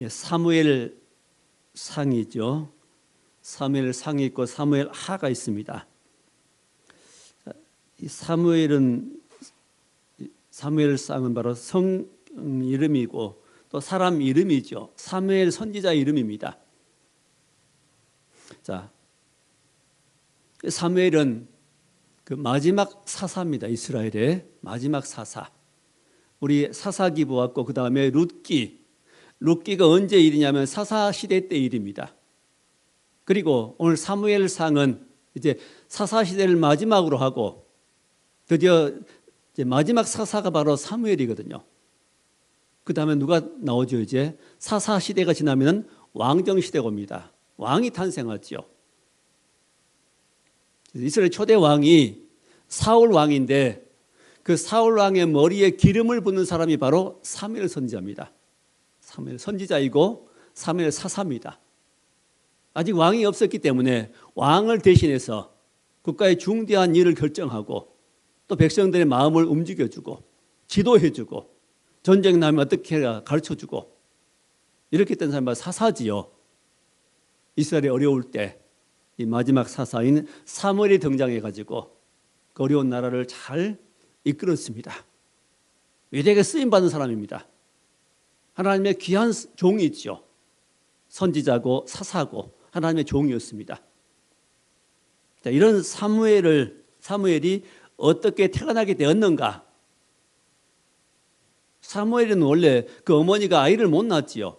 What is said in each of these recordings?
사무엘 상이죠. 사무엘 상이 있고 사무엘 하가 있습니다. 이 사무엘 상은 바로 성 이름이고 또 사람 이름이죠. 사무엘 선지자 이름입니다. 자, 사무엘은 그 마지막 사사입니다. 이스라엘의 마지막 사사. 우리 사사기 보았고 그 다음에 룻기가 언제 일이냐면 사사 시대 때 일입니다. 그리고 오늘 사무엘상은 이제 사사 시대를 마지막으로 하고 드디어 이제 마지막 사사가 바로 사무엘이거든요. 그 다음에 누가 나오죠? 이제 사사 시대가 지나면 왕정 시대가 옵니다. 왕이 탄생하죠. 이스라엘 초대 왕이 사울 왕인데 그 사울 왕의 머리에 기름을 붓는 사람이 바로 사무엘 선지자입니다. 사무엘 선지자이고 사무엘 사사입니다. 아직 왕이 없었기 때문에 왕을 대신해서 국가의 중대한 일을 결정하고 또 백성들의 마음을 움직여주고 지도해주고 전쟁 나면 어떻게 해야 가르쳐주고 이렇게 된 사람이 사사지요. 이스라엘이 어려울 때 이 마지막 사사인 사무엘이 등장해가지고 그 어려운 나라를 잘 이끌었습니다. 위대하게 쓰임받은 사람입니다. 하나님의 귀한 종이 있죠. 선지자고 사사고 하나님의 종이었습니다. 자, 이런 사무엘이 어떻게 태어나게 되었는가? 사무엘은 원래 그 어머니가 아이를 못 낳았지요.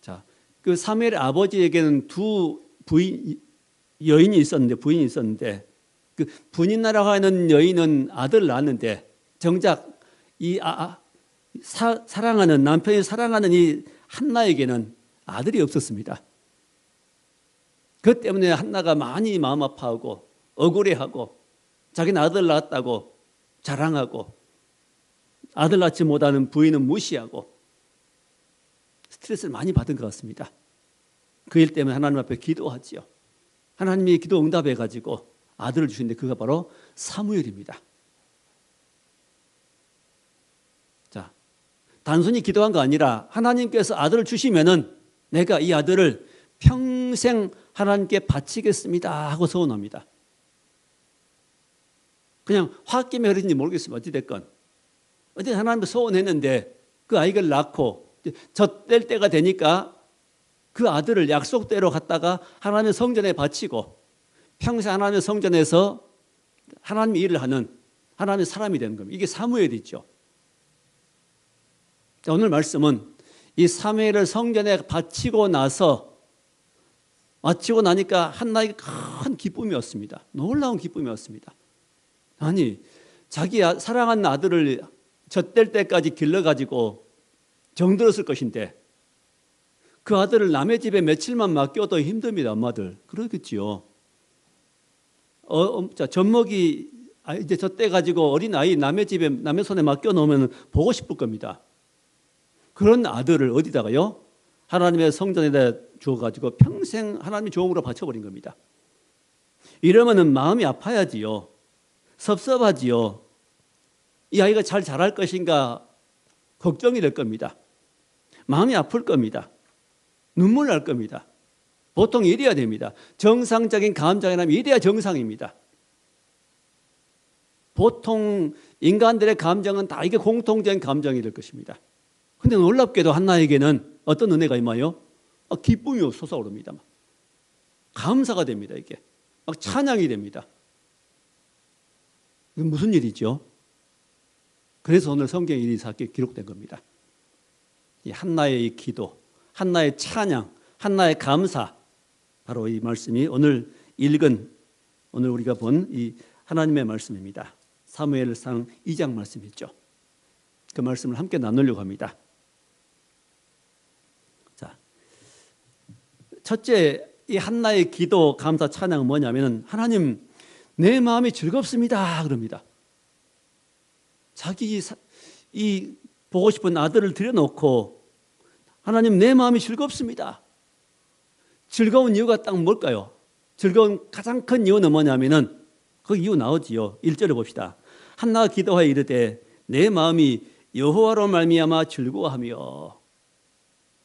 자, 그 사무엘의 아버지에게는 두 부인이 있었는데 그 분인나라고 하는 여인은 아들을 낳았는데 정작 이 사랑하는 남편이 사랑하는 이 한나에게는 아들이 없었습니다. 그 때문에 한나가 많이 마음 아파하고 억울해하고 자기는 아들 낳았다고 자랑하고 아들 낳지 못하는 부인은 무시하고 스트레스를 많이 받은 것 같습니다. 그 일 때문에 하나님 앞에 기도하지요. 하나님이 기도 응답해가지고 아들을 주시는데 그가 바로 사무엘입니다. 자, 단순히 기도한 거 아니라 하나님께서 아들을 주시면은 내가 이 아들을 평생 하나님께 바치겠습니다 하고 서원합니다. 그냥 홧김에 흐르는지 모르겠습니다. 어찌됐건 어쨌든 하나님께 서원했는데 그 아이를 낳고 젖될 때가 되니까 그 아들을 약속대로 갖다가 하나님의 성전에 바치고 평생 하나님의 성전에서 하나님의 일을 하는 하나님의 사람이 되는 겁니다. 이게 사무엘이죠. 오늘 말씀은 이 사무엘을 성전에 바치고 나니까 한나에게 큰 기쁨이었습니다. 놀라운 기쁨이었습니다. 아니, 자기 사랑하는 아들을 젖될 때까지 길러가지고 정들었을 것인데 그 아들을 남의 집에 며칠만 맡겨도 힘듭니다. 엄마들. 그러겠지요. 젖먹이 이제 젖대 가지고 어린 아이 남의 집에 남의 손에 맡겨놓으면 보고 싶을 겁니다. 그런 아들을 어디다가요? 하나님의 성전에다 주어가지고 평생 하나님의 종으로 바쳐버린 겁니다. 이러면은 마음이 아파야지요. 섭섭하지요. 이 아이가 잘 자랄 것인가 걱정이 될 겁니다. 마음이 아플 겁니다. 눈물 날 겁니다. 보통 이래야 됩니다. 정상적인 감정이라면 이래야 정상입니다. 보통 인간들의 감정은 다 이게 공통적인 감정이 될 것입니다. 그런데 놀랍게도 한나에게는 어떤 은혜가 임하여 기쁨이 솟아오릅니다. 감사가 됩니다. 이게 막 찬양이 됩니다. 이게 무슨 일이죠? 그래서 오늘 성경에 이렇게 기록된 겁니다. 이 한나의 이 기도, 한나의 찬양, 한나의 감사, 바로 이 말씀이 오늘 우리가 본 이 하나님의 말씀입니다. 사무엘상 2장 말씀이죠. 그 말씀을 함께 나누려고 합니다. 자, 첫째 이 한나의 기도, 감사, 찬양은 뭐냐면은 하나님 내 마음이 즐겁습니다 그럽니다. 자기 이 보고 싶은 아들을 들여놓고 하나님 내 마음이 즐겁습니다. 즐거운 이유가 딱 뭘까요? 즐거운 가장 큰 이유는 뭐냐면은 그 이유 나오지요. 1절에 봅시다. 한나가 기도하여 이르되 내 마음이 여호와로 말미암아 즐거워하며.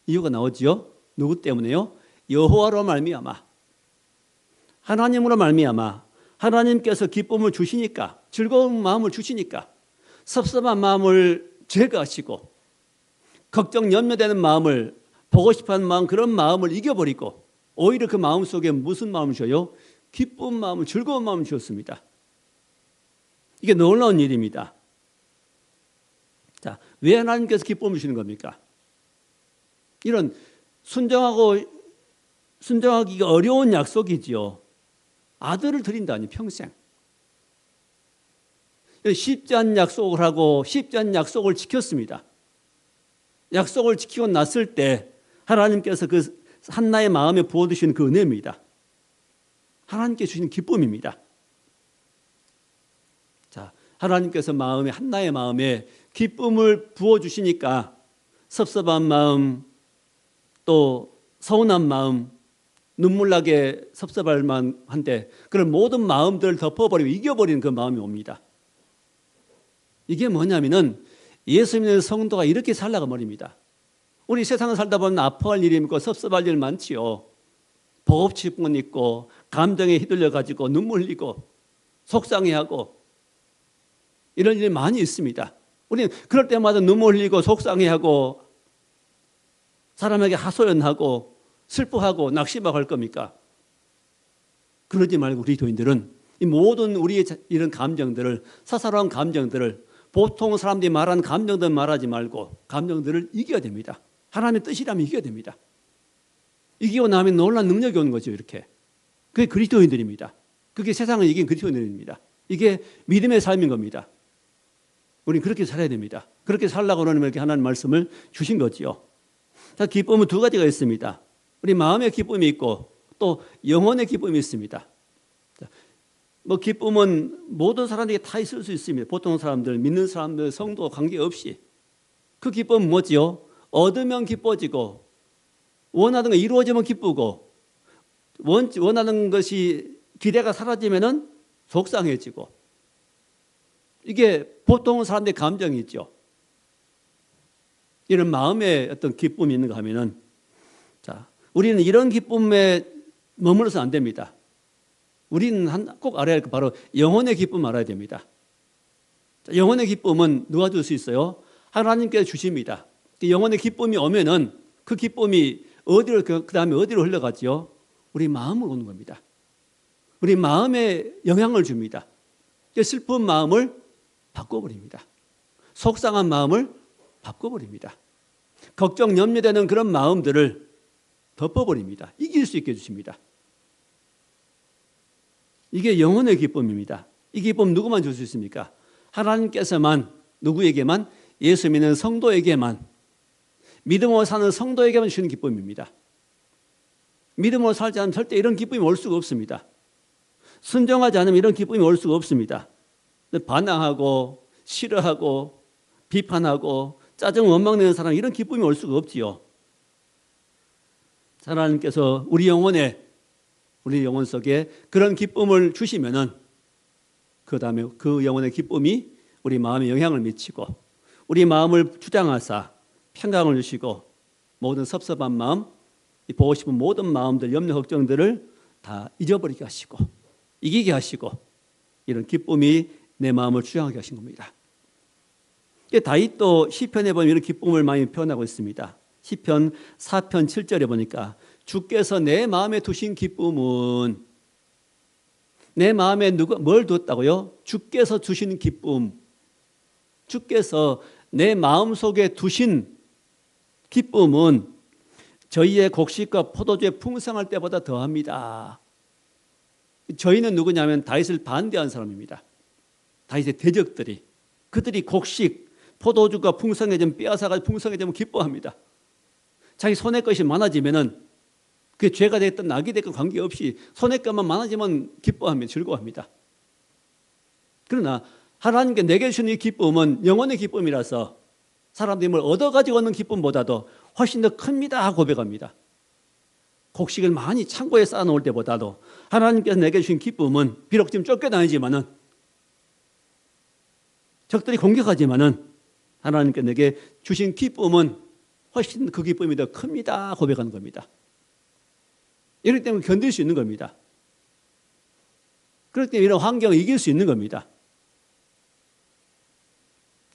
이유가 나오지요. 누구 때문에요? 여호와로 말미암아. 하나님으로 말미암아. 하나님께서 기쁨을 주시니까, 즐거운 마음을 주시니까, 섭섭한 마음을 제거하시고, 걱정 염려되는 마음을, 보고 싶어하는 마음, 그런 마음을 이겨버리고, 오히려 그 마음 속에 무슨 마음을 줘요? 기쁜 마음을, 즐거운 마음을 주었습니다. 이게 놀라운 일입니다. 자, 왜 하나님께서 기쁨을 주시는 겁니까? 이런 순종하기가 어려운 약속이지요. 아들을 드린다니, 평생. 쉽지 않은 약속을 하고 쉽지 않은 약속을 지켰습니다. 약속을 지키고 났을 때 하나님께서 그 한나의 마음에 부어주시는 그 은혜입니다. 하나님께 주시는 기쁨입니다. 자, 하나님께서 한나의 마음에 기쁨을 부어주시니까 섭섭한 마음, 또 서운한 마음, 눈물나게 섭섭할 만한데 그런 모든 마음들을 덮어버리고 이겨버리는 그 마음이 옵니다. 이게 뭐냐면은 예수 믿는 성도가 이렇게 살라고 말입니다. 우리 세상을 살다 보면 아파할 일이 있고 섭섭할 일 많지요. 보고 싶은 건 있고 감정에 휘둘려 가지고 눈물 흘리고 속상해하고 이런 일이 많이 있습니다. 우리는 그럴 때마다 눈물 흘리고 속상해하고 사람에게 하소연하고 슬퍼하고 낙심하고 할 겁니까? 그러지 말고 우리 교인들은 이 모든 우리의 이런 감정들을, 사사로운 감정들을, 보통 사람들이 말하는 감정들 말하지 말고 감정들을 이겨야 됩니다. 하나님의 뜻이라면 이겨야 됩니다. 이기고 나면 놀라운 능력이 오는 거죠. 이렇게. 그게 그리스도인들입니다. 그게 세상을 이긴 그리스도인들입니다. 이게 믿음의 삶인 겁니다. 우리는 그렇게 살아야 됩니다. 그렇게 살라고 하나님께 하나님 말씀을 주신 거지요. 자, 기쁨은 두 가지가 있습니다. 우리 마음의 기쁨이 있고 또 영혼의 기쁨이 있습니다. 뭐 기쁨은 모든 사람들이 다 있을 수 있습니다. 보통 사람들, 믿는 사람들, 성도 관계없이. 그 기쁨은 뭐지요? 얻으면 기뻐지고 원하는 거 이루어지면 기쁘고 원하는 것이 기대가 사라지면 속상해지고 이게 보통 사람들의 감정이죠. 이런 마음의 어떤 기쁨이 있는가 하면은 자, 우리는 이런 기쁨에 머물러서 안 됩니다. 우리는 꼭 알아야 할 거 바로 영혼의 기쁨 알아야 됩니다. 자, 영혼의 기쁨은 누가 줄 수 있어요? 하나님께서 주십니다. 영혼의 기쁨이 오면은 그 기쁨이 어디로 그 다음에 어디로 흘러가지요? 우리 마음으로 오는 겁니다. 우리 마음에 영향을 줍니다. 슬픈 마음을 바꿔버립니다. 속상한 마음을 바꿔버립니다. 걱정, 염려되는 그런 마음들을 덮어버립니다. 이길 수 있게 해주십니다. 이게 영혼의 기쁨입니다. 이 기쁨 누구만 줄 수 있습니까? 하나님께서만, 누구에게만? 예수 믿는 성도에게만, 믿음으로 사는 성도에게만 주시는 기쁨입니다. 믿음으로 살지 않으면 절대 이런 기쁨이 올 수가 없습니다. 순종하지 않으면 이런 기쁨이 올 수가 없습니다. 반항하고 싫어하고 비판하고 짜증 원망 내는 사람 이런 기쁨이 올 수가 없지요. 하나님께서 우리 영혼 속에 그런 기쁨을 주시면은 그 다음에 그 영혼의 기쁨이 우리 마음에 영향을 미치고 우리 마음을 주장하사 평강을 주시고 모든 섭섭한 마음, 보고 싶은 모든 마음들, 염려, 걱정들을 다 잊어버리게 하시고 이기게 하시고 이런 기쁨이 내 마음을 주장하게 하신 겁니다. 다윗도 시편에 보면 이런 기쁨을 많이 표현하고 있습니다. 시편 4편 7절에 보니까 주께서 내 마음에 두신 기쁨은 내 마음에 뭘 두었다고요? 주께서 주신 기쁨. 주께서 내 마음속에 두신 기쁨은 저희의 곡식과 포도주의 풍성할 때보다 더합니다. 저희는 누구냐면 다윗을 반대한 사람입니다. 다윗의 대적들이 그들이 곡식, 포도주가 풍성해지면 빼앗아가지고 풍성해지면 기뻐합니다. 자기 손에 것이 많아지면은 그게 죄가 됐든 낙이 됐든 관계없이 손에 것만 많아지면 기뻐합니다. 즐거워합니다. 그러나 하나님께 내게 주신 이 기쁨은 영혼의 기쁨이라서 사람들이 뭘 얻어가지고 얻는 기쁨보다도 훨씬 더 큽니다 고백합니다. 곡식을 많이 창고에 쌓아놓을 때보다도 하나님께서 내게 주신 기쁨은 비록 지금 쫓겨다니지만은 적들이 공격하지만은 하나님께 내게 주신 기쁨은 훨씬 그 기쁨이 더 큽니다 고백하는 겁니다. 이렇기 때문에 견딜 수 있는 겁니다. 그렇기 때문에 이런 환경을 이길 수 있는 겁니다.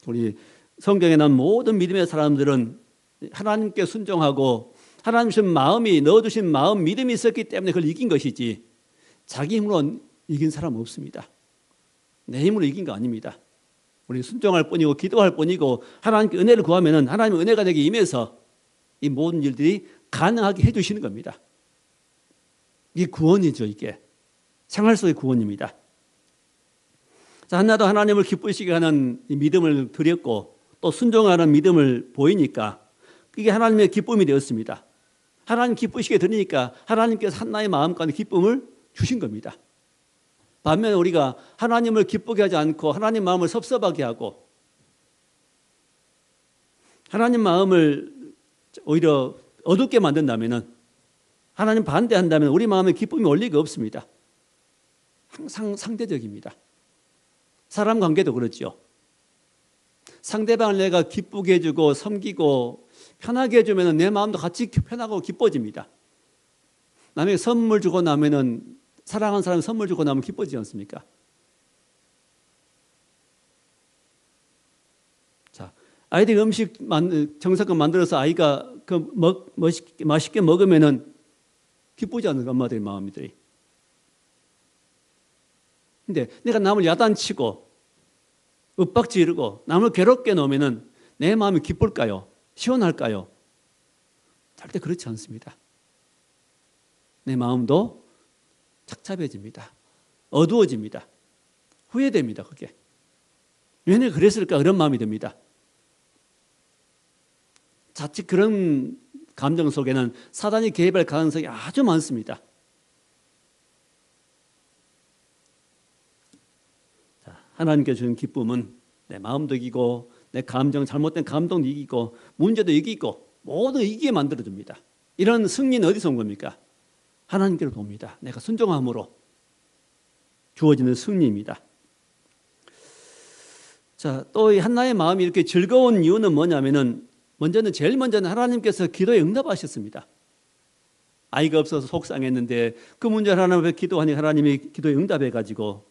우리 성경에 나온 모든 믿음의 사람들은 하나님께 순종하고 하나님 주신 마음이 넣어주신 마음 믿음이 있었기 때문에 그걸 이긴 것이지 자기 힘으로 이긴 사람은 없습니다. 내 힘으로 이긴 거 아닙니다. 우리 순종할 뿐이고 기도할 뿐이고 하나님께 은혜를 구하면 하나님의 은혜가 내게 임해서 이 모든 일들이 가능하게 해주시는 겁니다. 이게 구원이죠. 이게 생활 속의 구원입니다. 자, 하나도 하나님을 기쁘시게 하는 이 믿음을 드렸고 또 순종하는 믿음을 보이니까 이게 하나님의 기쁨이 되었습니다. 하나님 기쁘시게 드리니까 하나님께서 한나의 마음 가운데 기쁨을 주신 겁니다. 반면에 우리가 하나님을 기쁘게 하지 않고 하나님 마음을 섭섭하게 하고 하나님 마음을 오히려 어둡게 만든다면 하나님 반대한다면 우리 마음에 기쁨이 올 리가 없습니다. 항상 상대적입니다. 사람 관계도 그렇죠. 상대방을 내가 기쁘게 해주고 섬기고 편하게 해주면 내 마음도 같이 편하고 기뻐집니다. 남에게 선물 주고 나면은 사랑하는 사람이 선물 주고 나면 기뻐지지 않습니까? 자, 아이들이 음식 정성껏 만들어서 아이가 맛있게 먹으면은 기쁘지 않는 엄마들의 마음들이. 근데 내가 남을 야단치고 윽박지르고 남을 괴롭게 놓으면은 내 마음이 기쁠까요? 시원할까요? 절대 그렇지 않습니다. 내 마음도 착잡해집니다. 어두워집니다. 후회됩니다. 그게. 왜 내가 그랬을까? 그런 마음이 듭니다. 자칫 그런 감정 속에는 사단이 개입할 가능성이 아주 많습니다. 자, 하나님께 주는 기쁨은 내 마음도 이기고 내 감정, 잘못된 감동도 이기고 문제도 이기고 모두 이기게 만들어줍니다. 이런 승리는 어디서 온 겁니까? 하나님께로 옵니다. 내가 순종함으로 주어지는 승리입니다. 자, 또 이 한나의 마음이 이렇게 즐거운 이유는 뭐냐면은 제일 먼저는 하나님께서 기도에 응답하셨습니다. 아이가 없어서 속상했는데 그 문제를 하나님 앞에 기도하니 하나님이 기도에 응답해가지고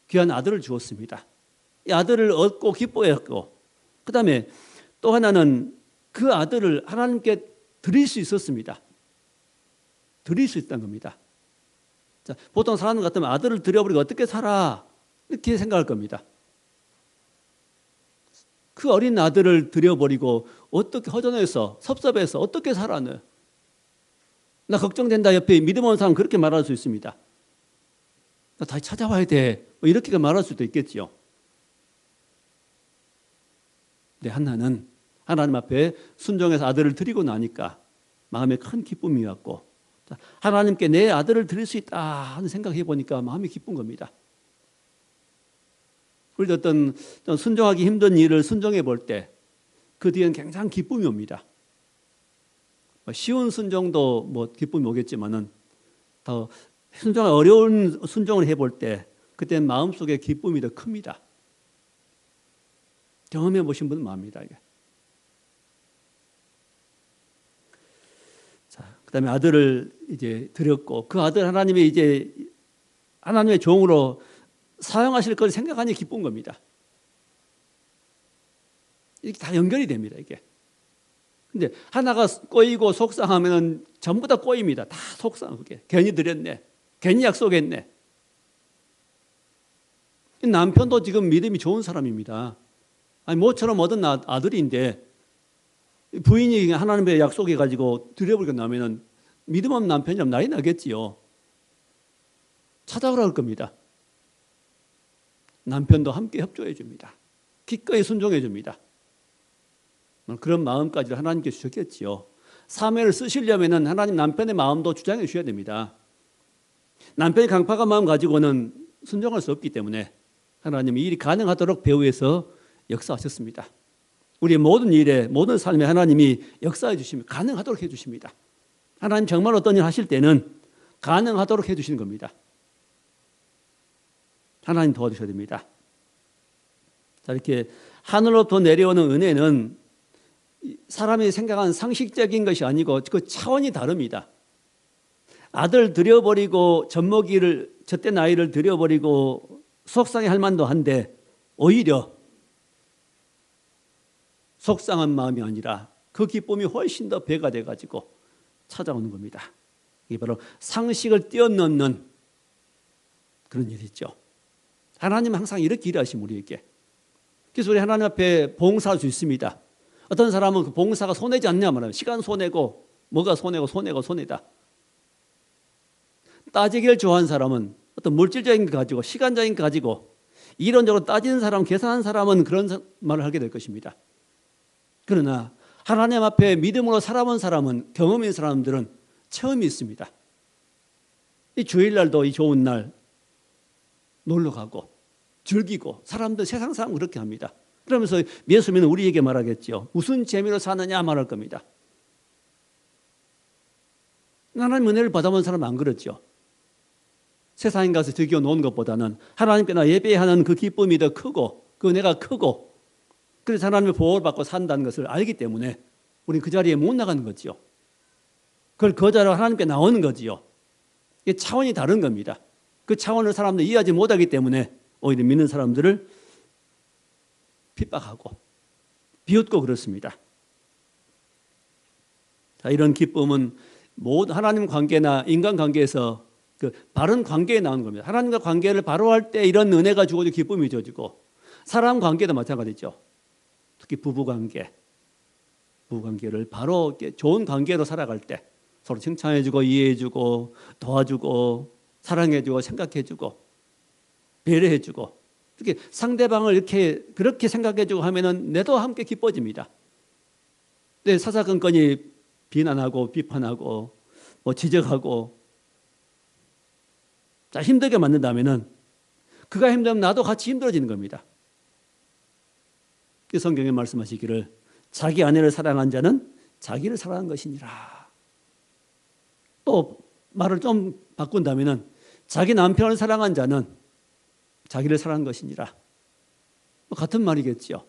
귀한 아들을 주었습니다. 이 아들을 얻고 기뻐했고 그 다음에 또 하나는 그 아들을 하나님께 드릴 수 있었습니다. 드릴 수 있다는 겁니다. 자, 보통 사람 같으면 아들을 드려버리고 어떻게 살아? 이렇게 생각할 겁니다. 그 어린 아들을 드려버리고 어떻게 허전해서 섭섭해서 어떻게 살아? 나 걱정된다. 옆에 믿음 없는 사람 그렇게 말할 수 있습니다. 나 다시 찾아와야 돼. 뭐 이렇게 말할 수도 있겠지요. 근데 한나는 하나님 앞에 순종해서 아들을 드리고 나니까 마음에 큰 기쁨이 왔고 하나님께 내 아들을 드릴 수 있다 하는 생각해 보니까 마음이 기쁜 겁니다. 우리도 어떤 순종하기 힘든 일을 순종해 볼 때 그 뒤에는 굉장히 기쁨이 옵니다. 쉬운 순종도 기쁨이 오겠지만은 더 어려운 순종을 해볼 때 그때는 마음속에 기쁨이 더 큽니다. 경험해 보신 분은 압니다. 이게. 자, 그다음에 아들을 이제 드렸고 그 아들 하나님이 이제 하나님의 종으로 사용하실 걸 생각하니 기쁜 겁니다. 이렇게 다 연결이 됩니다. 이게. 근데 하나가 꼬이고 속상하면 전부 다 꼬입니다. 다 속상하게. 괜히 드렸네. 괜히 약속했네. 남편도 지금 믿음이 좋은 사람입니다. 아니 모처럼 얻은 아들인데 부인이 하나님의 약속해가지고 드려버리고 나면은 믿음 없는 남편이라면 난리 나겠지요. 찾아오라 할 겁니다. 남편도 함께 협조해 줍니다. 기꺼이 순종해 줍니다. 그런 마음까지 하나님께 주셨겠지요. 사명을 쓰시려면 하나님 남편의 마음도 주장해 주셔야 됩니다. 남편이 강팍한 마음 가지고는 순종할 수 없기 때문에 하나님이 일이 가능하도록 배후에서 역사하셨습니다. 우리의 모든 일에 모든 삶에 하나님이 역사해 주시면 가능하도록 해 주십니다. 하나님 정말 어떤 일 하실 때는 가능하도록 해 주시는 겁니다. 하나님 도와주셔야 됩니다. 자, 이렇게 하늘로부터 내려오는 은혜는 사람이 생각하는 상식적인 것이 아니고 그 차원이 다릅니다. 아들 들여버리고 젖먹이를 젖된 아이를 들여버리고 속상해 할 만도 한데 오히려 속상한 마음이 아니라 그 기쁨이 훨씬 더 배가 돼가지고 찾아오는 겁니다. 이게 바로 상식을 뛰어넘는 그런 일이죠. 하나님은 항상 이렇게 일하시면 우리에게. 그래서 우리 하나님 앞에 봉사할 수 있습니다. 어떤 사람은 그 봉사가 손해지 않냐 말하면 시간 손해고 뭐가 손해고 손해다. 따지기를 좋아하는 사람은 어떤 물질적인 거 가지고 시간적인 거 가지고 이론적으로 따지는 사람, 계산하는 사람은 그런 말을 하게 될 것입니다. 그러나 하나님 앞에 믿음으로 살아본 사람은, 경험 있는 사람들은 체험이 있습니다. 이 주일날도 이 좋은 날 놀러 가고 즐기고 사람들, 세상 사람 그렇게 합니다. 그러면서 예수님은 우리에게 말하겠죠. 무슨 재미로 사느냐 말할 겁니다. 하나님 은혜를 받아본 사람은 안 그렇죠. 세상에 가서 즐겨 노는 것보다는 하나님께 나 예배하는 그 기쁨이 더 크고 그 은혜가 크고 그래서 하나님의 보호를 받고 산다는 것을 알기 때문에 우리는 그 자리에 못 나가는 거죠. 그걸 거절하고 하나님께 나오는 거지요. 이게 차원이 다른 겁니다. 그 차원을 사람들이 이해하지 못하기 때문에 오히려 믿는 사람들을 핍박하고 비웃고 그렇습니다. 자, 이런 기쁨은 모든 하나님 관계나 인간 관계에서 그 바른 관계에 나오는 겁니다. 하나님과 관계를 바로 할 때 이런 은혜가 주어지고 기쁨이 주어지고 사람 관계도 마찬가지죠. 특히 부부 관계를 바로 좋은 관계로 살아갈 때 서로 칭찬해주고 이해해주고 도와주고 사랑해주고 생각해주고 배려해주고 이렇게 상대방을 이렇게 그렇게 생각해주고 하면은 내도 함께 기뻐집니다. 근데 사사건건이 비난하고 비판하고 뭐 지적하고 자 힘들게 만든다면은 그가 힘들면 나도 같이 힘들어지는 겁니다. 성경에 말씀하시기를 자기 아내를 사랑한 자는 자기를 사랑한 것이니라. 또 말을 좀 바꾼다면은 자기 남편을 사랑한 자는 자기를 사랑한 것이니라. 같은 말이겠죠.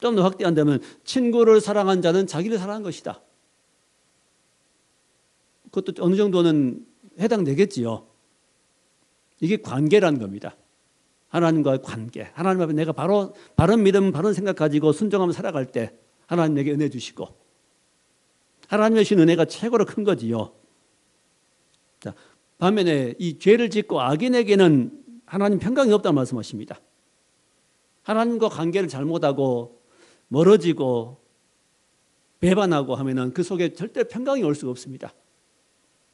좀 더 확대한다면 친구를 사랑한 자는 자기를 사랑한 것이다. 그것도 어느 정도는 해당되겠지요. 이게 관계라는 겁니다. 하나님과의 관계. 하나님 앞에 내가 바로 바른 믿음, 바른 생각 가지고 순종하며 살아갈 때 하나님 내게 은혜 주시고 하나님의 주신 은혜가 최고로 큰 거지요. 자, 반면에 이 죄를 짓고 악인에게는 하나님 평강이 없다는 말씀하십니다. 하나님과 관계를 잘못하고 멀어지고 배반하고 하면은 그 속에 절대 평강이 올 수가 없습니다.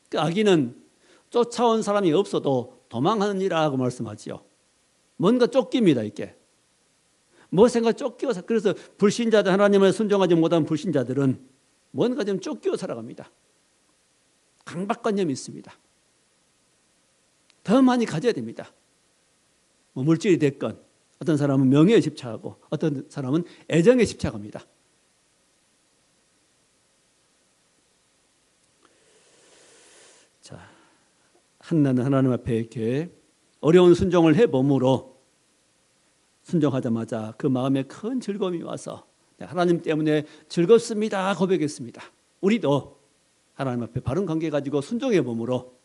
그 악인은 쫓아온 사람이 없어도 도망하느니라 하고 말씀하지요. 뭔가 쫓깁니다, 이게. 무엇인가 쫓기고, 그래서 불신자들, 하나님을 순종하지 못한 불신자들은 뭔가 좀 쫓기고 살아갑니다. 강박관념이 있습니다. 더 많이 가져야 됩니다. 뭐 물질이 됐건, 어떤 사람은 명예에 집착하고, 어떤 사람은 애정에 집착합니다. 자, 한나는 하나님 앞에 이렇게 어려운 순종을 해봄으로 순종하자마자 그 마음에 큰 즐거움이 와서 하나님 때문에 즐겁습니다 고백했습니다. 우리도 하나님 앞에 바른 관계 가지고 순종해봄으로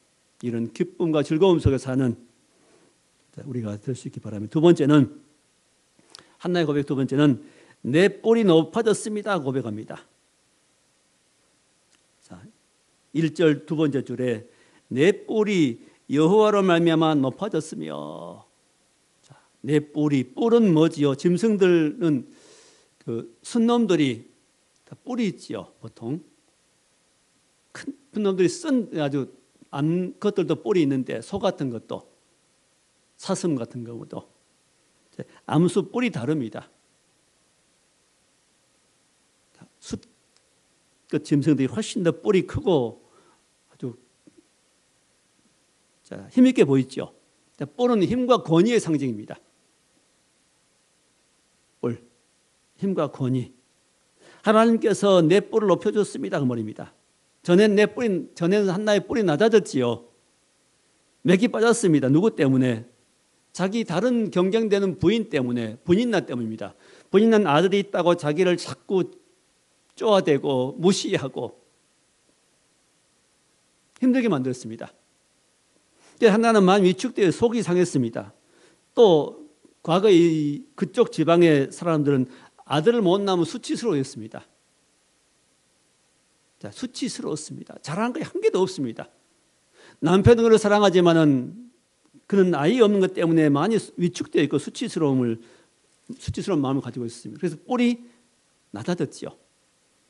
이런 기쁨과 즐거움 속에 사는 우리가 될 수 있기 바랍니다. 두 번째는 한나의 고백 두 번째는 내 뿔이 높아졌습니다 고백합니다. 자, 1절 두 번째 줄에 내 뿔이 여호와로 말미암아 높아졌으며 자, 내 뿔은 뭐지요? 짐승들은 그 순놈들이 다 뿔이 있지요. 보통 큰 놈들이 쓴 아주 암 것들도 뿔이 있는데 소 같은 것도 사슴 같은 경우도 암수 뿔이 다릅니다. 그 짐승들이 훨씬 더 뿔이 크고 아주 자, 힘있게 보이죠. 뿔은 힘과 권위의 상징입니다. 뿔, 힘과 권위. 하나님께서 내 뿔을 높여줬습니다 그 말입니다. 전에는 한나의 뿔이 낮아졌지요. 맥이 빠졌습니다. 누구 때문에? 자기 다른 경쟁되는 부인 때문에, 분인나 때문입니다. 분인난 아들이 있다고 자기를 자꾸 쪼아대고 무시하고 힘들게 만들었습니다. 하나는 많이 위축되어 속이 상했습니다. 또 과거에 그쪽 지방의 사람들은 아들을 못 낳으면 수치스러워했습니다. 자, 수치스러웠습니다. 잘하는 게 한 개도 없습니다. 남편은 그를 사랑하지만은 그는 아이 없는 것 때문에 많이 위축되어 있고 수치스러운 마음을 가지고 있습니다. 그래서 뿔이 낮아졌죠.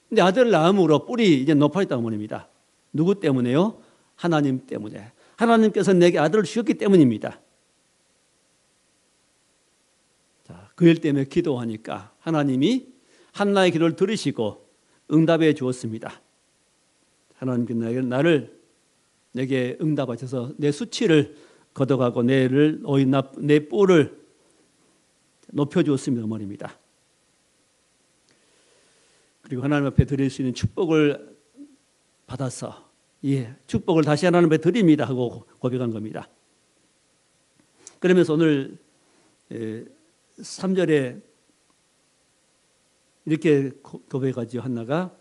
근데 아들을 낳음으로 뿔이 이제 높아졌다고 말입니다. 누구 때문에요? 하나님 때문에. 하나님께서 내게 아들을 주셨기 때문입니다. 자, 그 일 때문에 기도하니까 하나님이 한나의 기도를 들으시고 응답해 주었습니다. 하나님께서 내게 응답하셔서 내 수치를 걷어가고 내 뿔을 높여주었습니다. 말입니다. 그리고 하나님 앞에 드릴 수 있는 축복을 받아서 축복을 다시 하나님 앞에 드립니다 하고 고백한 겁니다. 그러면서 오늘 3절에 이렇게 고백하죠. 한나가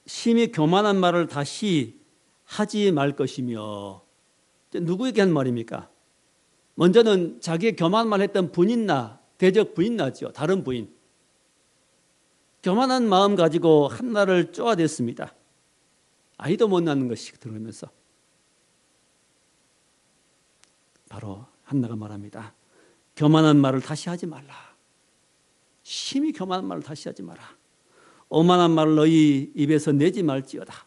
심히 교만한 말을 다시 하지 말 것이며, 누구에게 한 말입니까? 먼저는 자기의 교만한 말을 했던 부인나, 대적 부인나죠. 다른 부인. 교만한 마음 가지고 한나를 쪼아댔습니다. 아이도 못 낳는 것이 들어오면서 바로 한나가 말합니다. 교만한 말을 다시 하지 말라. 심히 교만한 말을 다시 하지 마라. 오만한 말을 너희 입에서 내지 말지어다.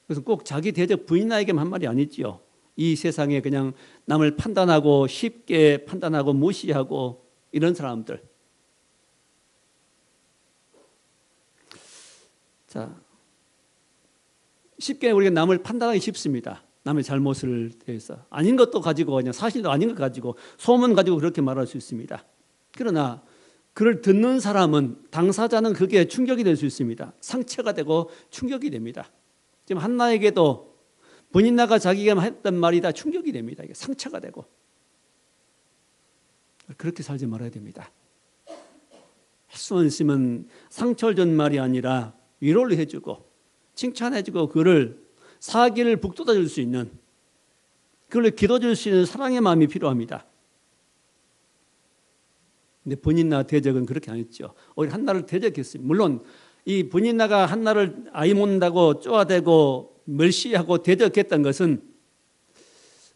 그래서 꼭 자기 대적 부인나에게만 한 말이 아니지요. 이 세상에 그냥 남을 판단하고 쉽게 판단하고 무시하고 이런 사람들. 자, 쉽게 우리가 남을 판단하기 쉽습니다. 남의 잘못을 대해서 아닌 것도 가지고 그냥 사실도 아닌 것 가지고 소문 가지고 그렇게 말할 수 있습니다. 그러나 그를 듣는 사람은, 당사자는 그게 충격이 될 수 있습니다. 상처가 되고 충격이 됩니다. 지금 한나에게도 부인나가 자기가 했던 말이 다 충격이 됩니다. 이게 상처가 되고. 그렇게 살지 말아야 됩니다. 할 수 있으면 상처를 준 말이 아니라 위로를 해주고 칭찬해주고 그를 사기를 북돋아줄 수 있는, 그를 기도줄 수 있는 사랑의 마음이 필요합니다. 근데 부인나 대적은 그렇게 안 했죠. 오히려 한나를 대적했습니다. 물론 이 부인나가 한나를 아이 못 낳는다고 쪼아대고 멸시하고 대적했던 것은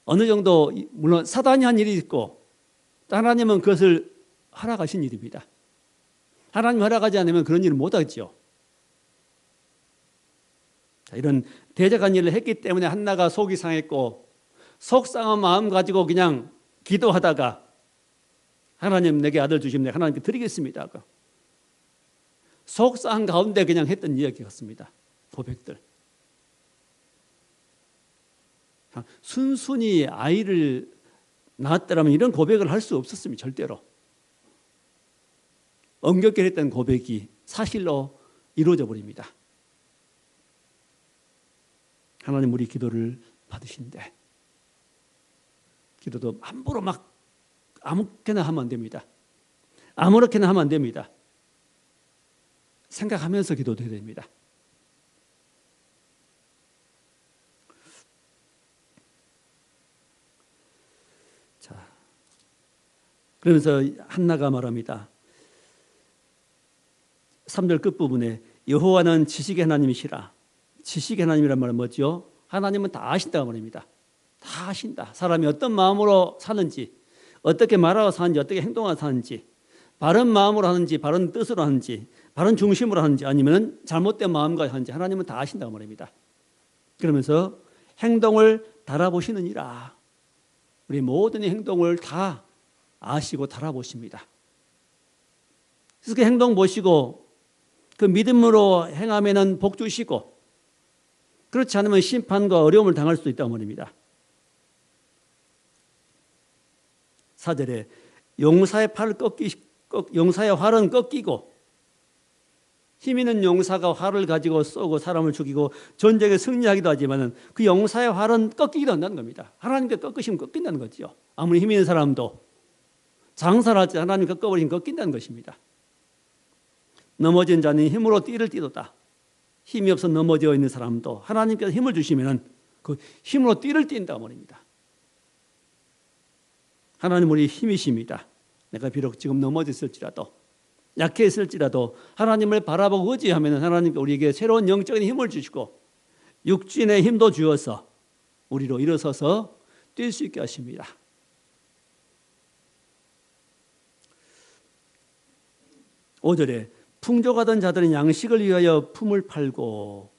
어느 정도, 물론 사단이 한 일이 있고 하나님은 그것을 허락하신 일입니다. 하나님 허락하지 않으면 그런 일을 못하죠. 이런 대적한 일을 했기 때문에 한나가 속이 상했고, 속상한 마음 가지고 그냥 기도하다가 하나님 내게 아들 주시면 내가 하나님께 드리겠습니다. 속상한 가운데 그냥 했던 이야기 같습니다. 고백들. 순순히 아이를 낳았더라면 이런 고백을 할 수 없었습니다. 절대로. 엉겹게 했던 고백이 사실로 이루어져 버립니다. 하나님 우리 기도를 받으신데, 기도도 함부로 막 아무렇게나 하면 안 됩니다. 아무렇게나 하면 안 됩니다. 생각하면서 기도도 해야 됩니다. 자, 그러면서 한나가 말합니다. 3절 끝부분에 여호와는 지식의 하나님이시라. 지식의 하나님이란 말은 뭐죠? 하나님은 다 아신다고 말입니다. 다 아신다. 사람이 어떤 마음으로 사는지, 어떻게 말하고 사는지, 어떻게 행동하고 사는지, 바른 마음으로 하는지, 바른 뜻으로 하는지, 바른 중심으로 하는지, 아니면 잘못된 마음과 하는지 하나님은 다 아신다고 말입니다. 그러면서 행동을 달아보시느니라. 우리 모든 행동을 다 아시고 달아보십니다. 그래서 그 행동 보시고 그 믿음으로 행하면 복 주시고, 그렇지 않으면 심판과 어려움을 당할 수도 있다고 말입니다. 4절에 용사의 활은 꺾이고 힘 있는 용사가 활을 가지고 쏘고 사람을 죽이고 전쟁에 승리하기도 하지만 그 용사의 활은 꺾이기도 한다는 겁니다. 하나님께 꺾으시면 꺾인다는 거죠. 아무리 힘 있는 사람도 장사를 할 때 하나님 꺾어버리면 꺾인다는 것입니다. 넘어진 자는 힘으로 띠를 띠도다. 힘이 없어 넘어져 있는 사람도 하나님께서 힘을 주시면 그 힘으로 띠를 띈다고 말입니다. 하나님 우리 힘이십니다. 내가 비록 지금 넘어졌을지라도 약해있을지라도 하나님을 바라보고 의지하면 하나님께 우리에게 새로운 영적인 힘을 주시고 육신의 힘도 주어서 우리로 일어서서 뛸 수 있게 하십니다. (5절에) 풍족하던 자들은 양식을 위하여 품을 팔고,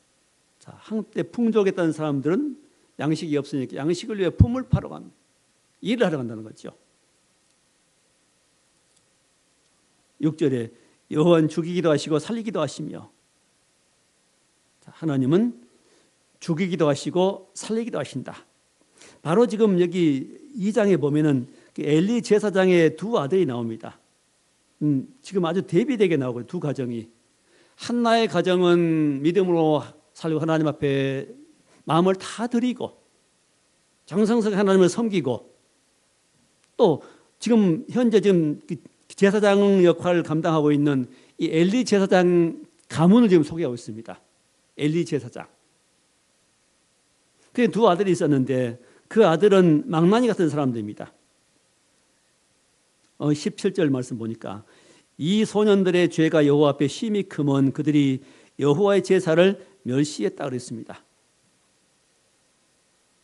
자, 한때 풍족했던 사람들은 양식이 없으니까 양식을 위해 품을 팔러 간, 일을 하러 간다는 거죠. (6절에) 여호와는 죽이기도 하시고 살리기도 하시며, 하나님은 죽이기도 하시고 살리기도 하신다. 바로 지금 여기 2장에 보면은 엘리 제사장의 두 아들이 나옵니다. 지금 아주 대비되게 나오고 두 가정이, 한나의 가정은 믿음으로 살고 하나님 앞에 마음을 다 드리고 정성스럽게 하나님을 섬기고, 또 지금 현재 지금 제사장 역할을 감당하고 있는 이 엘리 제사장 가문을 지금 소개하고 있습니다. 엘리 제사장. 그 두 아들이 있었는데 그 아들은 망나니 같은 사람들입니다. 17절 말씀 보니까 이 소년들의 죄가 여호와 앞에 심히 크면 그들이 여호와의 제사를 멸시했다 그랬습니다.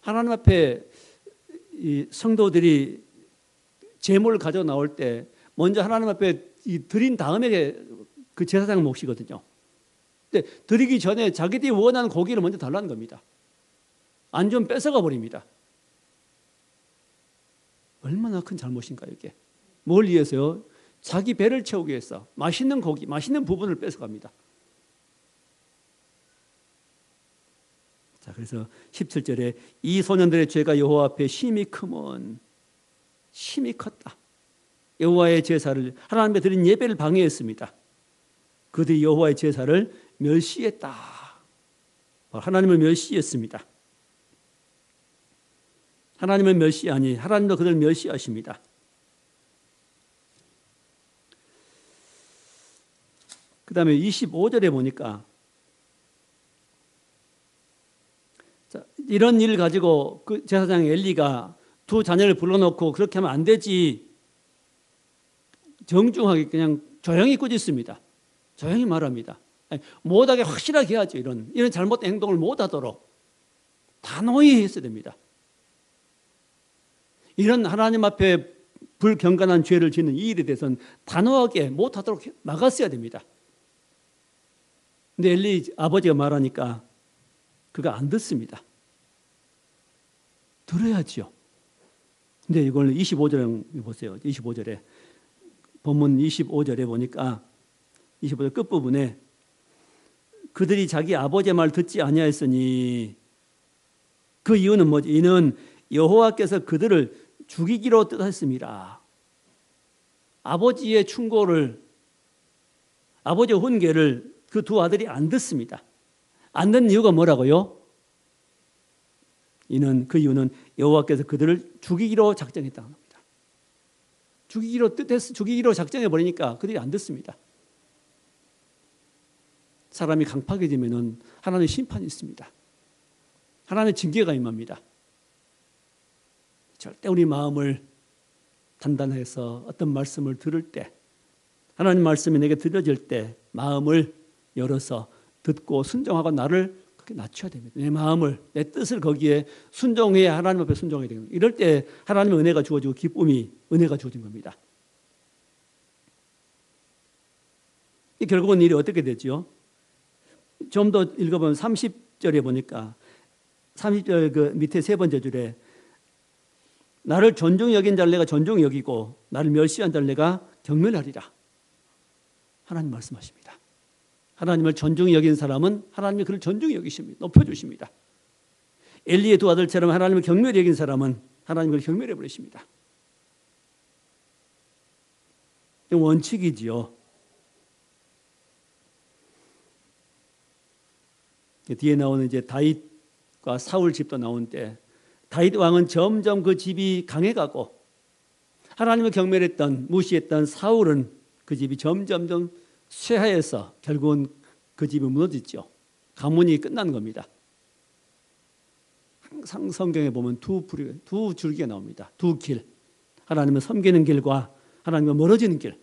하나님 앞에 이 성도들이 제물을 가져 나올 때 먼저 하나님 앞에 드린 다음에 그 제사장 몫이거든요. 근데 드리기 전에 자기들이 원하는 고기를 먼저 달라는 겁니다. 안 좀 뺏어가 버립니다. 얼마나 큰 잘못인가요, 이게? 뭘 위해서요? 자기 배를 채우기 위해서 맛있는 고기, 맛있는 부분을 뺏어갑니다. 자, 그래서 17절에 이 소년들의 죄가 여호와 앞에 심히 크면, 심히 컸다. 여호와의 제사를, 하나님께 드린 예배를 방해했습니다. 그들이 여호와의 제사를 멸시했다. 하나님을 멸시했습니다. 하나님을 멸시하니 하나님도 그들을 멸시하십니다. 그 다음에 25절에 보니까, 자, 이런 일을 가지고 그 제사장 엘리가 두 자녀를 불러놓고 그렇게 하면 안 되지, 정중하게 그냥 조용히 꾸짖습니다. 조용히 말합니다. 못하게 확실하게 해야죠. 이런 잘못된 행동을 못하도록 단호히 했어야 됩니다. 이런 하나님 앞에 불경건한 죄를 짓는 이 일에 대해서는 단호하게 못하도록 막았어야 됩니다. 근데 엘리 아버지가 말하니까 그가 안 듣습니다. 들어야죠. 근데 이걸 25절 보세요. 25절에 본문 25절에 보니까 25절 끝부분에 그들이 자기 아버지의 말 듣지 아니하였으니, 그 이유는 뭐지? 이는 여호와께서 그들을 죽이기로 뜻하셨습니다. 아버지의 충고를, 아버지의 훈계를 그 두 아들이 안 듣습니다. 안 듣는 이유가 뭐라고요? 그 이유는 여호와께서 그들을 죽이기로 작정했다는 겁니다. 죽이기로 작정해 버리니까 그들이 안 듣습니다. 사람이 강팍해지면은 하나님의 심판이 있습니다. 하나님의 징계가 임합니다. 절대 우리 마음을 단단해서 어떤 말씀을 들을 때, 하나님 말씀이 내게 들려질 때 마음을 열어서 듣고 순종하고 나를 그렇게 낮춰야 됩니다. 내 마음을, 내 뜻을 거기에 순종해야 하나님 앞에 순종해야 됩니다. 이럴 때 하나님의 은혜가 주어지고 기쁨이, 은혜가 주어진 겁니다. 결국은 일이 어떻게 되죠? 좀 더 읽어보면 30절에 보니까 30절 그 밑에 세 번째 줄에 나를 존중히 여긴 자를 내가 존중히 여기고 나를 멸시한 자를 내가 경멸하리라. 하나님 말씀하십니다. 하나님을 존중히 여긴 사람은 하나님이 그를 존중히 여기십니다. 높여주십니다. 엘리의 두 아들처럼 하나님을 경멸히 여긴 사람은 하나님을 경멸해 버리십니다. 원칙이지요. 뒤에 나오는 이제 다윗과 사울 집도 나온 때 다윗 왕은 점점 그 집이 강해가고 하나님을 경멸했던 무시했던 사울은 그 집이 점점점 쇠하여서 결국은 그 집이 무너졌죠. 가문이 끝난 겁니다. 항상 성경에 보면 두 줄기가 나옵니다. 두 길. 하나님을 섬기는 길과 하나님과 멀어지는 길.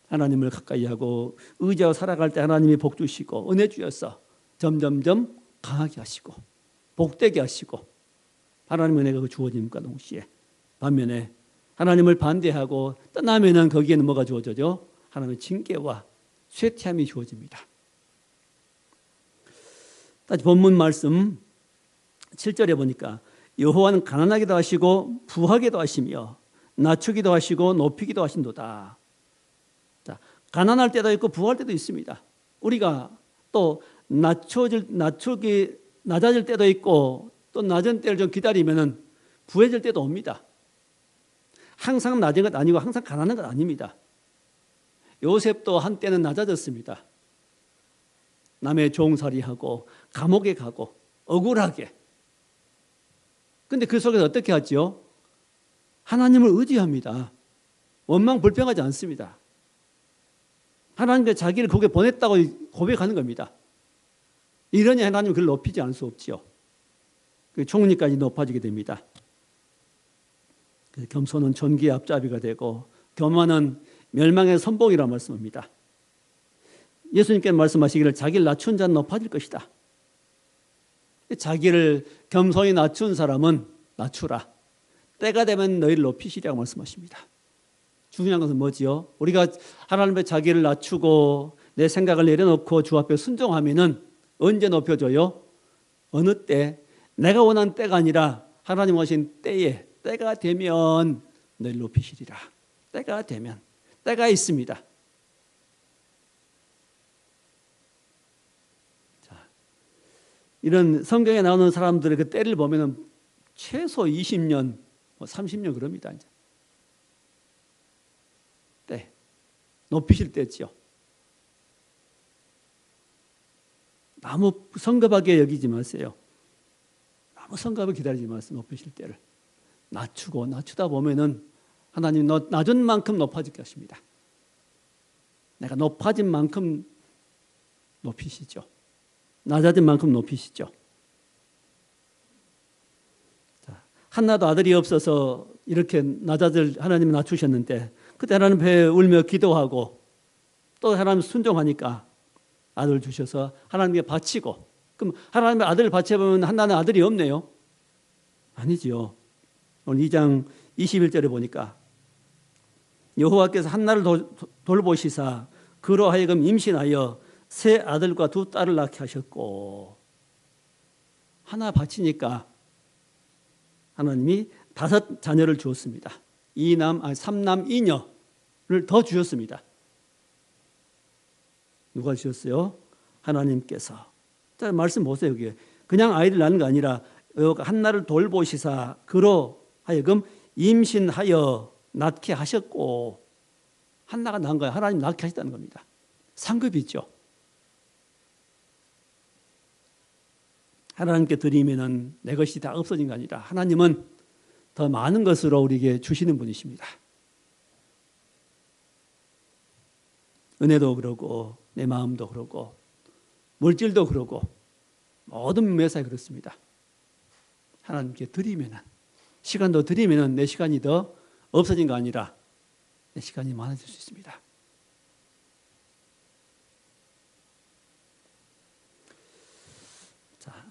하나님을 가까이 하고 의지하고 살아갈 때 하나님이 복 주시고 은혜 주셔서 점점점 강하게 하시고 복되게 하시고 하나님의 은혜가 주어짐과 동시에 반면에 하나님을 반대하고 떠나면은 거기에는 뭐가 주어져죠? 하나님의 징계와 쇠퇴함이 주어집니다. 다시 본문 말씀 7절에 보니까 여호와는 가난하기도 하시고 부하기도 하시며 낮추기도 하시고 높이기도 하신도다. 자, 가난할 때도 있고 부할 때도 있습니다. 우리가 또 낮아질 때도 있고 또 낮은 때를 좀 기다리면은 부해질 때도 옵니다. 항상 낮은 것 아니고 항상 가난한 것 아닙니다. 요셉도 한때는 낮아졌습니다. 남의 종살이하고 감옥에 가고 억울하게. 근데 그 속에서 어떻게 하죠? 하나님을 의지합니다. 원망 불평하지 않습니다. 하나님께 자기를 거기에 보냈다고 고백하는 겁니다. 이러니 하나님은 그를 높이지 않을 수 없지요. 총리까지 높아지게 됩니다. 겸손은 존귀의 앞잡이가 되고 교만은 멸망의 선봉이라 말씀합니다. 예수님께서 말씀하시기를 자기를 낮춘 자는 높아질 것이다. 자기를 겸손히 낮춘 사람은 낮추라. 때가 되면 너희를 높이시리라고 말씀하십니다. 중요한 것은 뭐지요? 우리가 하나님의 자기를 낮추고 내 생각을 내려놓고 주 앞에 순종하면은 언제 높여줘요? 어느 때? 내가 원하는 때가 아니라 하나님 하신 때에 때가 되면 너희를 높이시리라. 때가 되면 때가 있습니다. 자, 이런 성경에 나오는 사람들의 그 때를 보면은 최소 20년, 30년 그럽니다. 이제. 때 높이실 때지요. 너무 성급하게 여기지 마세요. 너무 성급하게 기다리지 마세요. 높이실 때를 낮추다 보면은 하나님 너 낮은 만큼 높아지게 하십니다. 내가 높아진 만큼 높이시죠. 낮아진 만큼 높이시죠. 자, 한나도 아들이 없어서 이렇게 하나님이 낮추셨는데 그때 하나님 배에 울며 기도하고 또 하나님 순종하니까 아들 주셔서 하나님께 바치고 그럼 하나님의 아들을 바쳐보면 한나는 아들이 없네요. 아니지요. 오늘 2장 21절에 보니까 여호와께서 한나를 돌보시사 그로 하여금 임신하여 세 아들과 두 딸을 낳게 하셨고 하나 바치니까 하나님이 5 자녀를 주었습니다. 3남 2녀를 더 주셨습니다. 누가 주셨어요? 하나님께서. 자, 말씀 보세요. 여기 그냥 아이를 낳는 게 아니라 한나를 돌보시사 그로 하여금 임신하여 낳게 하셨고 한나가 낳은 거야. 하나님 낳게 하셨다는 겁니다. 상급이 있죠. 하나님께 드리면은 내 것이 다 없어진 게 아니라 하나님은 더 많은 것으로 우리에게 주시는 분이십니다. 은혜도 그러고 내 마음도 그러고 물질도 그러고 모든 매사에 그렇습니다. 하나님께 드리면은 시간도 드리면은 내 시간이 더 없어진 거 아니라 내 시간이 많아질 수 있습니다. 자,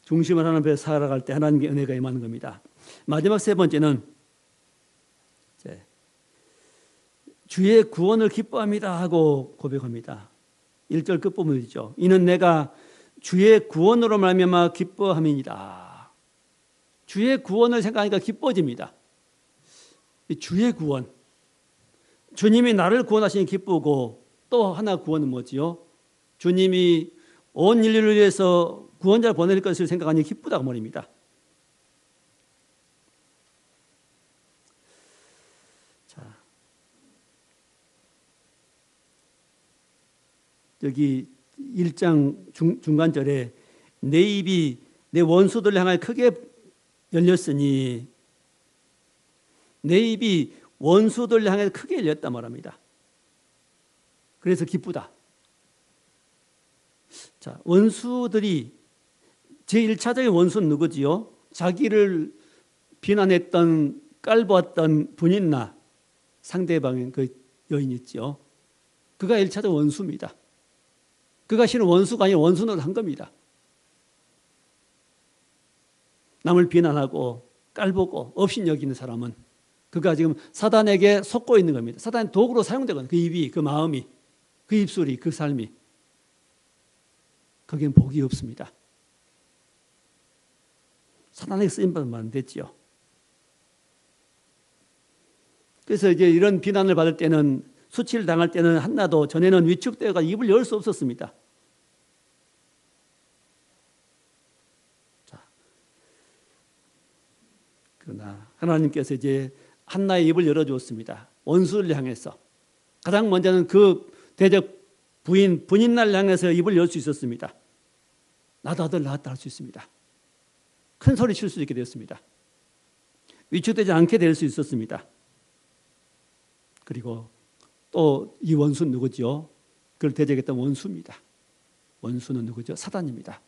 중심을 하나님 앞에 살아갈 때 하나님께 은혜가 임하는 겁니다. 마지막 세 번째는 주의 구원을 기뻐합니다 하고 고백합니다. 1절 끝부분이죠. 이는 내가 주의 구원으로 말미암아 기뻐함이니라. 주의 구원을 생각하니까 기뻐집니다. 주의 구원. 주님이 나를 구원하시니 기쁘고 또 하나 구원은 뭐지요? 주님이 온 인류를 위해서 구원자를 보낼 것을 생각하니 기쁘다고 말입니다. 자, 여기 1장 중간절에 내 입이 내 원수들을 향하여 크게 열렸으니, 내 입이 원수들을 향해 크게 열렸다 말합니다. 그래서 기쁘다. 자, 원수들이 제1차적인 원수는 누구지요? 자기를 비난했던, 깔보았던 분인나 상대방의 그 여인 있죠. 그가 1차적 원수입니다. 그가 실은 원수가 아니라 원수는 한 겁니다. 남을 비난하고 깔보고 업신여기는 사람은 그가 지금 사단에게 속고 있는 겁니다. 사단의 도구로 사용되거든요. 그 입이, 그 마음이, 그 입술이, 그 삶이. 거기엔 복이 없습니다. 사단에게 쓰임받으면 안 됐지요. 그래서 이제 이런 비난을 받을 때는, 수치를 당할 때는 한나도 전에는 위축되어가 입을 열 수 없었습니다. 자, 그러나 하나님께서 이제 한나의 입을 열어주었습니다. 원수를 향해서. 가장 먼저는 그 대적 분인날 향해서 입을 열 수 있었습니다. 나도 아들 낳았다 할 수 있습니다. 큰 소리 칠 수 있게 되었습니다. 위축되지 않게 될 수 있었습니다. 그리고 또 이 원수는 누구죠? 그걸 대적했던 원수입니다. 원수는 누구죠? 사단입니다.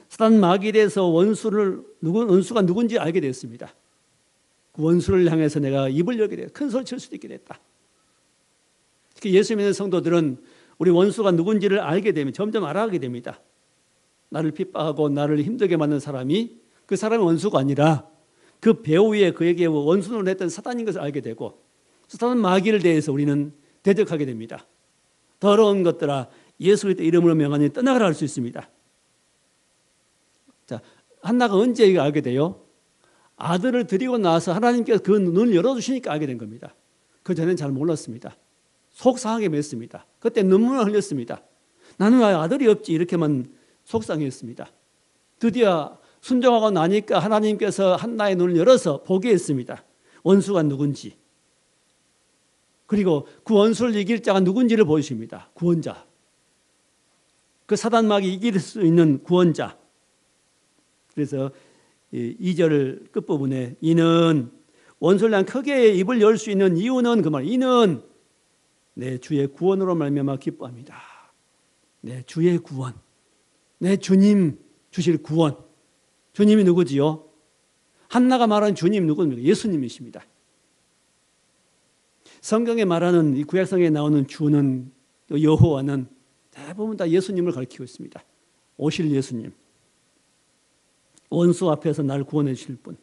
사단 마귀에 대해서 원수가 누군지 알게 되었습니다. 그 원수를 향해서 내가 입을 열게 되었다. 큰 소리 칠 수도 있게 됐다. 특히 예수 믿는 성도들은 우리 원수가 누군지를 알게 되면 점점 알아가게 됩니다. 나를 핍박하고 나를 힘들게 만든 사람이 그 사람의 원수가 아니라 그 배후에 그에게 원수를 했던 사단인 것을 알게 되고, 사단 마귀를 대해서 우리는 대적하게 됩니다. 더러운 것들아 예수 그리스도 이름으로 명하니 떠나가라 할 수 있습니다. 자, 한나가 언제 이거 알게 돼요? 아들을 드리고 나서 하나님께서 그 눈을 열어주시니까 알게 된 겁니다. 그 전에는 잘 몰랐습니다. 속상하게 맺습니다. 그때 눈물을 흘렸습니다. 나는 왜 아들이 없지? 이렇게만 속상했습니다. 드디어 순종하고 나니까 하나님께서 한나의 눈을 열어서 보게 했습니다. 원수가 누군지. 그리고 그 원수를 이길 자가 누군지를 보여줍니다. 구원자. 그 사단마귀 이길 수 있는 구원자. 그래서 2절 끝부분에 이는 원수를 향해 크게 입을 열 수 있는 이유는 그 말, 이는 내 주의 구원으로 말미암아 기뻐합니다. 내 주의 구원. 내 주님 주실 구원. 주님이 누구지요? 한나가 말하는 주님 누구입니까? 예수님이십니다. 성경에 말하는 이 구약성에 나오는 주는, 여호와는 대부분 다 예수님을 가리키고 있습니다. 오실 예수님. 원수 앞에서 나를 구원해 주실 분.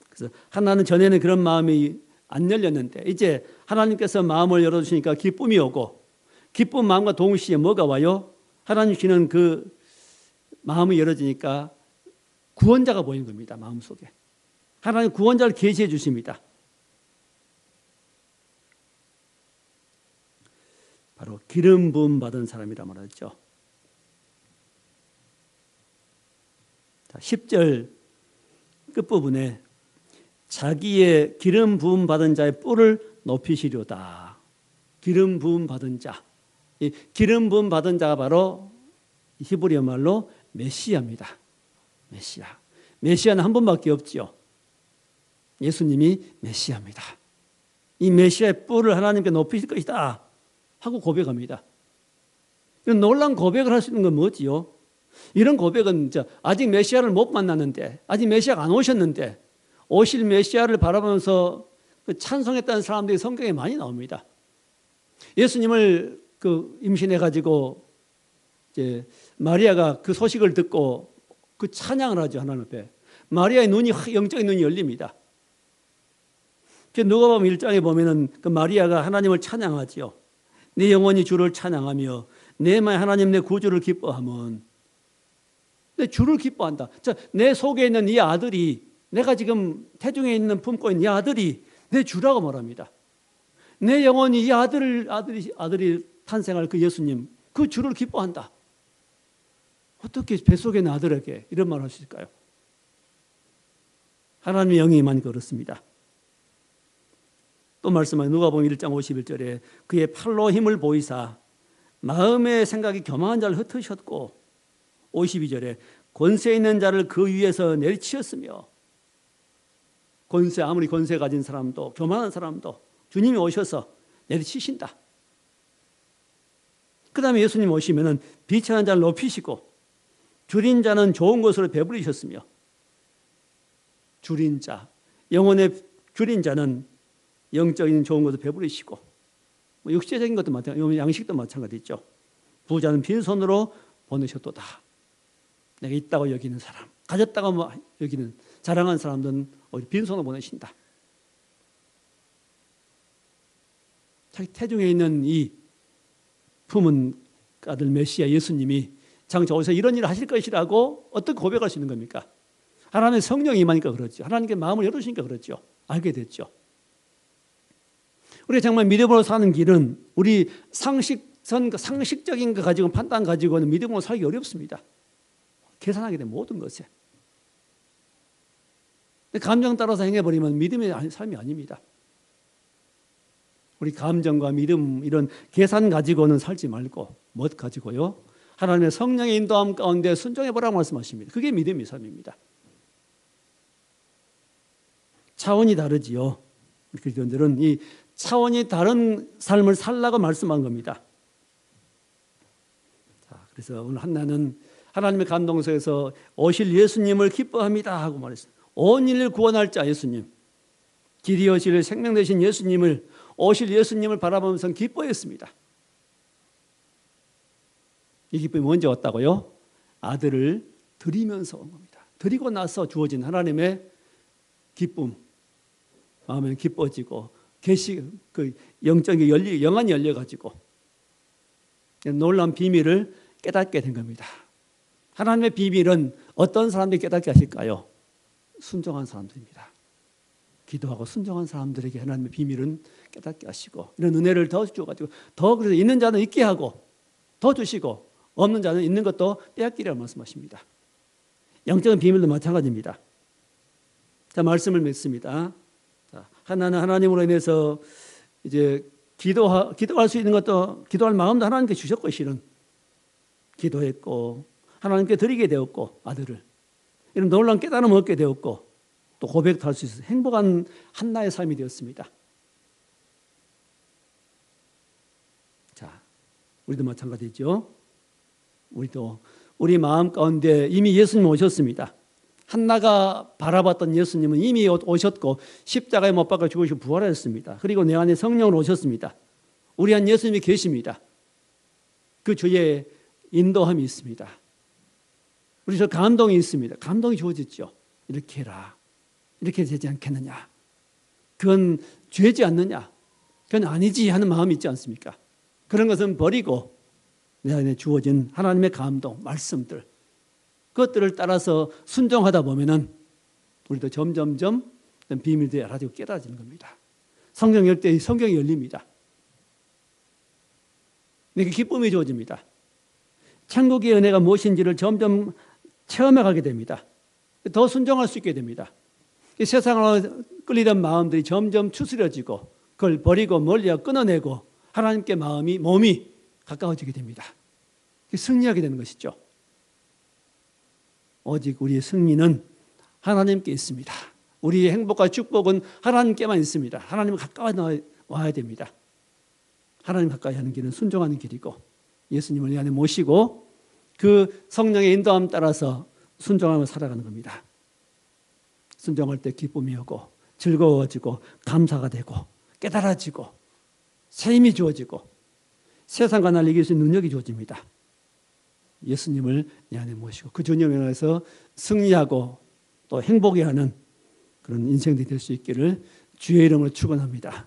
그래서 하나는 전에는 그런 마음이 안 열렸는데 이제 하나님께서 마음을 열어주시니까 기쁨이 오고, 기쁜 마음과 동시에 뭐가 와요? 하나님 주시는 그 마음이 열어지니까 구원자가 보이는 겁니다. 마음속에. 하나님 구원자를 계시해 주십니다. 바로 기름 부음 받은 사람이라 말하죠. 10절 끝부분에 자기의 기름 부음 받은 자의 뿔을 높이시려다. 기름 부음 받은 자. 이 기름 부음 받은 자가 바로 히브리어 말로 메시아입니다. 메시아. 메시아는 한 분밖에 없지요. 예수님이 메시아입니다. 이 메시아의 뿔을 하나님께 높이실 것이다 하고 고백합니다. 이런 놀라운 고백을 할 수 있는 건 뭐지요? 이런 고백은 아직 메시아를 못 만났는데, 아직 메시아가 안 오셨는데 오실 메시아를 바라보면서 찬송했다는 사람들이 성경에 많이 나옵니다. 예수님을 임신해가지고 이제 마리아가 그 소식을 듣고 그 찬양을 하죠. 하나님 앞에. 마리아의 눈이 영적인 눈이 열립니다. 누가복음 1장에 보면은 그 마리아가 하나님을 찬양하지요. 내 영혼이 주를 찬양하며 내 마음에 하나님 내 구주를 기뻐하면, 내 주를 기뻐한다. 자, 내 속에 있는 이 아들이, 내가 지금 태중에 있는 품고 있는 이 아들이 내 주라고 말합니다. 내 영혼이 이 아들이 탄생할 그 예수님, 그 주를 기뻐한다. 어떻게 뱃속에 있는 아들에게 이런 말을 할 수 있을까요? 하나님의 영이만 그렇습니다. 또 말씀하는 누가복음 1장 51절에 그의 팔로 힘을 보이사 마음의 생각이 교만한 자를 흩으셨고 52절에 권세 있는 자를 그 위에서 내리치었으며 아무리 권세 가진 사람도 교만한 사람도 주님이 오셔서 내리치신다. 그 다음에 예수님 오시면 비천한 자를 높이시고 줄인 자는 좋은 것으로 배부리셨으며 줄인 자, 영혼의 줄인 자는 영적인 좋은 것을 배부리시고 육체적인 것도 마찬가지, 양식도 마찬가지죠. 부자는 빈손으로 보내셨도다. 내가 있다고 여기는 사람, 가졌다고 여기는 자랑한 사람들은 빈손으로 보내신다. 자기 태중에 있는 이 품은 아들 메시아 예수님이 장차 오셔서 이런 일을 하실 것이라고 어떻게 고백할 수 있는 겁니까? 하나님의 성령이 임하니까 그렇죠. 하나님께 마음을 열으시니까 그렇죠. 알게 됐죠. 우리가 정말 믿음으로 사는 길은 우리 상식적인 거 가지고 판단 가지고는 믿음으로 살기 어렵습니다. 계산하게 된 모든 것에. 감정 따라서 행해버리면 믿음의 삶이 아닙니다. 우리 감정과 믿음 이런 계산 가지고는 살지 말고 못 가지고요. 하나님의 성령의 인도함 가운데 순종해보라고 말씀하십니다. 그게 믿음의 삶입니다. 차원이 다르지요. 그리스도인들은 이 차원이 다른 삶을 살라고 말씀한 겁니다. 자, 그래서 오늘 한나는 하나님의 감동서에서 오실 예수님을 기뻐합니다 하고 말했어요. 온 인을 구원할 자 예수님, 길이 오실 생명 되신 예수님을 오실 예수님을 바라보면서 기뻐했습니다. 이 기쁨이 언제 왔다고요? 아들을 드리면서 온 겁니다. 드리고 나서 주어진 하나님의 기쁨, 마음에 기뻐지고 그 영적인 영안이 열려가지고 놀라운 비밀을 깨닫게 된 겁니다. 하나님의 비밀은 어떤 사람들이 깨닫게 하실까요? 순종한 사람들입니다. 기도하고 순종한 사람들에게 하나님의 비밀은 깨닫게 하시고 이런 은혜를 더 주어가지고 더 그래서 있는 자는 있게 하고 더 주시고 없는 자는 있는 것도 빼앗기라고 말씀하십니다. 영적인 비밀도 마찬가지입니다. 자, 말씀을 맺습니다. 자, 하나는 하나님으로 인해서 이제 기도할 수 있는 것도 기도할 마음도 하나님께 주셨고 실은 기도했고 하나님께 드리게 되었고 아들을 이런 놀라운 깨달음을 얻게 되었고 또 고백도 할 수 있어서 행복한 한나의 삶이 되었습니다. 자, 우리도 마찬가지죠. 우리도 우리 마음 가운데 이미 예수님 오셨습니다. 한나가 바라봤던 예수님은 이미 오셨고 십자가에 못 박아 죽으시고 부활하셨습니다. 그리고 내 안에 성령으로 오셨습니다. 우리 안 예수님이 계십니다. 그 주의 인도함이 있습니다. 우리 저 감동이 있습니다. 감동이 주어졌죠. 이렇게 해라. 이렇게 되지 않겠느냐. 그건 죄지 않느냐. 그건 아니지 하는 마음이 있지 않습니까? 그런 것은 버리고 내 안에 주어진 하나님의 감동, 말씀들 그것들을 따라서 순종하다 보면은 우리도 점점점 비밀들이 알아지고 깨달아지는 겁니다. 성경 열 때 성경이 열립니다. 이게 기쁨이 주어집니다. 천국의 은혜가 무엇인지를 점점 체험해 가게 됩니다. 더 순종할 수 있게 됩니다. 세상으로 끌리던 마음들이 점점 추스려지고 그걸 버리고 멀리하고 끊어내고 하나님께 몸이 가까워지게 됩니다. 승리하게 되는 것이죠. 오직 우리의 승리는 하나님께 있습니다. 우리의 행복과 축복은 하나님께만 있습니다. 하나님 가까워 와야 됩니다. 하나님 가까이 하는 길은 순종하는 길이고 예수님을 이 안에 모시고 그 성령의 인도함 따라서 순종하며 살아가는 겁니다. 순종할 때 기쁨이 오고 즐거워지고 감사가 되고 깨달아지고 새 힘이 주어지고 세상과 날 이길 수 있는 능력이 주어집니다. 예수님을 이 안에 모시고 그 주님을 위해서 승리하고 또 행복해 하는 그런 인생들이 될 수 있기를 주의 이름으로 축원합니다.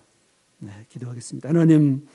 네, 기도하겠습니다. 하나님